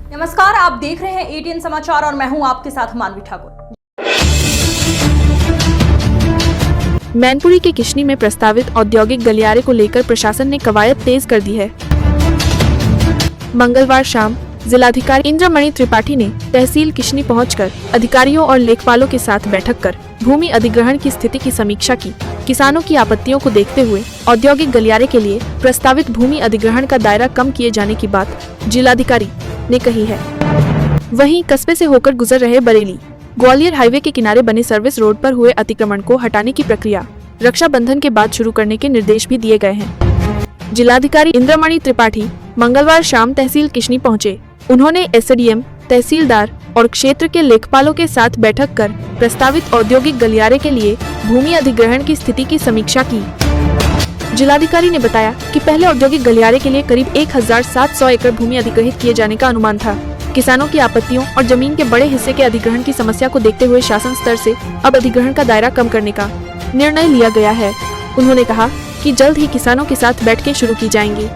नमस्कार, आप देख रहे हैं एटीएन समाचार और मैं हूं आपके साथ मानवी ठाकुर। मैनपुरी के किशनी में प्रस्तावित औद्योगिक गलियारे को लेकर प्रशासन ने कवायद तेज कर दी है। मंगलवार शाम जिलाधिकारी इंद्रमणि त्रिपाठी ने तहसील किशनी पहुंचकर अधिकारियों और लेखपालों के साथ बैठक कर भूमि अधिग्रहण की स्थिति की समीक्षा की। किसानों की आपत्तियों को देखते हुए औद्योगिक गलियारे के लिए प्रस्तावित भूमि अधिग्रहण का दायरा कम किए जाने की बात जिलाधिकारी ने कही है। वहीं कस्बे से होकर गुजर रहे बरेली ग्वालियर हाईवे के किनारे बने सर्विस रोड पर हुए अतिक्रमण को हटाने की प्रक्रिया रक्षाबंधन के बाद शुरू करने के निर्देश भी दिए गए हैं। जिलाधिकारी इंद्रमणि त्रिपाठी मंगलवार शाम तहसील किशनी पहुंचे। उन्होंने एसडीएम, तहसीलदार और क्षेत्र के लेखपालों के साथ बैठक कर प्रस्तावित औद्योगिक गलियारे के लिए भूमि अधिग्रहण की स्थिति की समीक्षा की। जिलाधिकारी ने बताया कि पहले औद्योगिक गलियारे के लिए करीब 1700 एकड़ भूमि अधिग्रहित किए जाने का अनुमान था। किसानों की आपत्तियों और जमीन के बड़े हिस्से के अधिग्रहण की समस्या को देखते हुए शासन स्तर से अब अधिग्रहण का दायरा कम करने का निर्णय लिया गया है। उन्होंने कहा कि जल्द ही किसानों के साथ बैठकें शुरू की जाएंगी।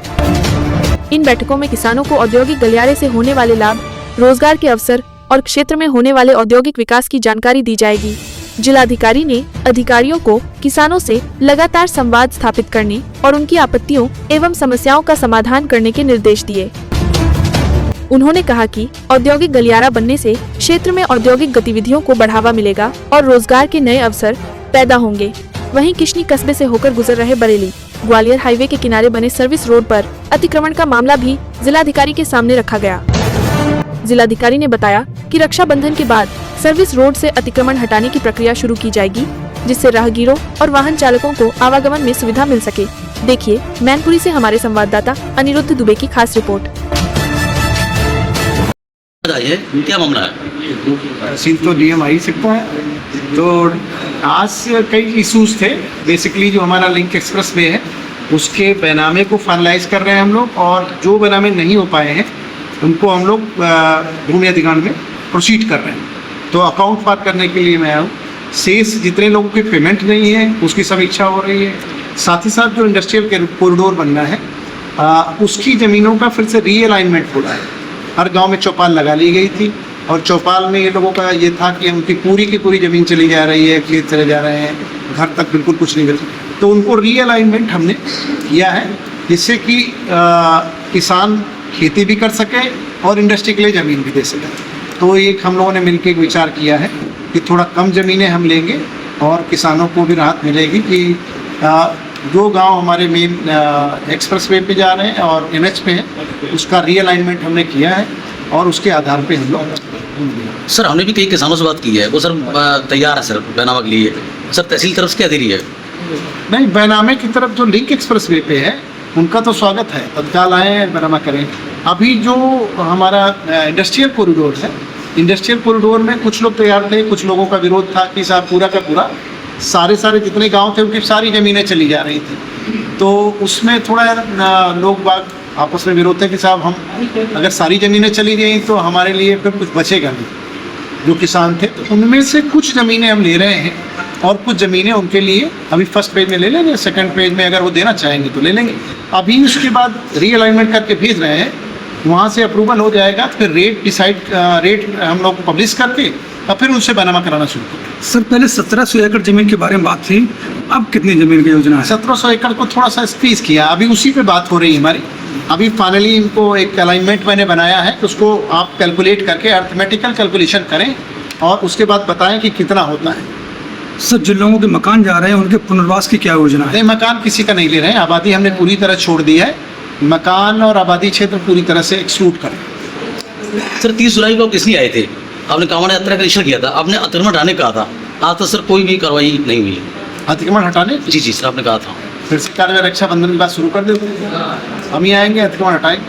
इन बैठकों में किसानों को औद्योगिक गलियारे से होने वाले लाभ, रोजगार के अवसर और क्षेत्र में होने वाले औद्योगिक विकास की जानकारी दी जाएगी। जिलाधिकारी ने अधिकारियों को किसानों से लगातार संवाद स्थापित करने और उनकी आपत्तियों एवं समस्याओं का समाधान करने के निर्देश दिए। उन्होंने कहा कि औद्योगिक गलियारा बनने से क्षेत्र में औद्योगिक गतिविधियों को बढ़ावा मिलेगा और रोजगार के नए अवसर पैदा होंगे। वहीं किशनी कस्बे से होकर गुजर रहे बरेली ग्वालियर हाईवे के किनारे बने सर्विस रोड पर अतिक्रमण का मामला भी जिलाधिकारी के सामने रखा गया। जिलाधिकारी ने बताया कि रक्षाबंधन के बाद सर्विस रोड से अतिक्रमण हटाने की प्रक्रिया शुरू की जाएगी, जिससे राहगीरों और वाहन चालकों को आवागमन में सुविधा मिल सके। देखिए मैनपुरी से हमारे संवाददाता अनिरुद्ध दुबे की खास रिपोर्ट। क्या मामला है? तहसील तो डीएम आ ही सकता है। तो आज कई इश्यूज थे। बेसिकली जो हमारा लिंक एक्सप्रेस वे है उसके बैनामे को फाइनलाइज कर रहे हैं हम लोग, और जो बैनामे नहीं हो पाए हैं उनको हम लोग भूमि अधिग्रहण में प्रोसीड कर रहे हैं। तो अकाउंट पार करने के लिए मैं आया हूँ। शेष जितने लोगों के पेमेंट नहीं है उसकी समीक्षा हो रही है। साथ ही साथ जो इंडस्ट्रियल कॉरिडोर बनना है उसकी ज़मीनों का फिर से रीअलाइनमेंट हो रहा है। हर गांव में चौपाल लगा ली गई थी और चौपाल में ये लोगों का ये था कि उनकी पूरी की पूरी ज़मीन चली जा रही है, खेत चले जा रहे हैं, घर तक बिल्कुल कुछ नहीं मिल रहा। तो उनको रीअलाइनमेंट हमने किया है, जिससे कि किसान खेती भी कर सके और इंडस्ट्री के लिए ज़मीन भी दे सके। तो एक हम लोगों ने मिलकर एक विचार किया है कि थोड़ा कम ज़मीनें हम लेंगे और किसानों को भी राहत मिलेगी कि जो गांव हमारे मेन एक्सप्रेस वे पे जा रहे हैं और एनएच पे है उसका रीअलाइनमेंट हमने किया है और उसके आधार पे हम लोग। सर हमने भी कई किसानों से बात की है, वो सर तैयार है सर बैनामा के लिए। सर तहसील तरफ से क्या दे रही है? नहीं, बैनामे की तरफ जो लिंक एक्सप्रेस वे पे है उनका तो स्वागत है, तत्काल आए बैनामा करें। अभी जो हमारा इंडस्ट्रियल कॉरिडोर है, इंडस्ट्रियल कॉरिडोर में कुछ लोग तैयार थे, कुछ लोगों का विरोध था कि साहब पूरा का पूरा सारे जितने गांव थे उनकी सारी ज़मीनें चली जा रही थी। तो उसमें थोड़ा लोग बाग आपस में विरोध थे कि साहब हम अगर सारी ज़मीनें चली गई तो हमारे लिए फिर कुछ बचेगा नहीं। जो किसान थे तो उनमें से कुछ ज़मीनें हम ले रहे हैं और कुछ ज़मीनें उनके लिए अभी फर्स्ट पेज में ले लेंगे, सेकंड पेज में अगर वो देना चाहेंगे तो ले लेंगे। अभी उसके बाद रीअलाइनमेंट करके भेज रहे हैं, वहाँ से अप्रूवल हो जाएगा तो फिर रेट हम लोग पब्लिश करके और फिर उनसे बैनामा कराना शुरू करें। सर पहले 1700 एकड़ जमीन के बारे में बात थी, अब कितनी जमीन की योजना है? 1700 एकड़ को थोड़ा सा स्क्वीज किया, अभी उसी पे बात हो रही है हमारी। अभी फाइनली इनको एक अलाइनमेंट मैंने बनाया है, उसको आप कैलकुलेट करके अर्थमेटिकल कैलकुलेशन करें और उसके बाद बताएं कि कितना होता है। सर जिन लोगों के मकान जा रहे हैं उनके पुनर्वास की क्या योजना है? नहीं, मकान किसी का नहीं ले रहे हैं, आबादी हमने पूरी तरह छोड़ दी है। मकान और आबादी क्षेत्र पूरी तरह से एक्सक्लूड करें। सर 30 जुलाई को किसने आए थे? आपने कांवड़ यात्रा का निरीक्षण किया था, आपने अतिक्रमण हटाने कहा था, आज तक सर कोई भी कार्रवाई नहीं हुई। अतिक्रमण हटाने? जी सर आपने कहा था। फिर से कार्रवाई रक्षाबंधन की बात शुरू कर देते हैं, हम ही आएंगे, अतिक्रमण हटाएंगे।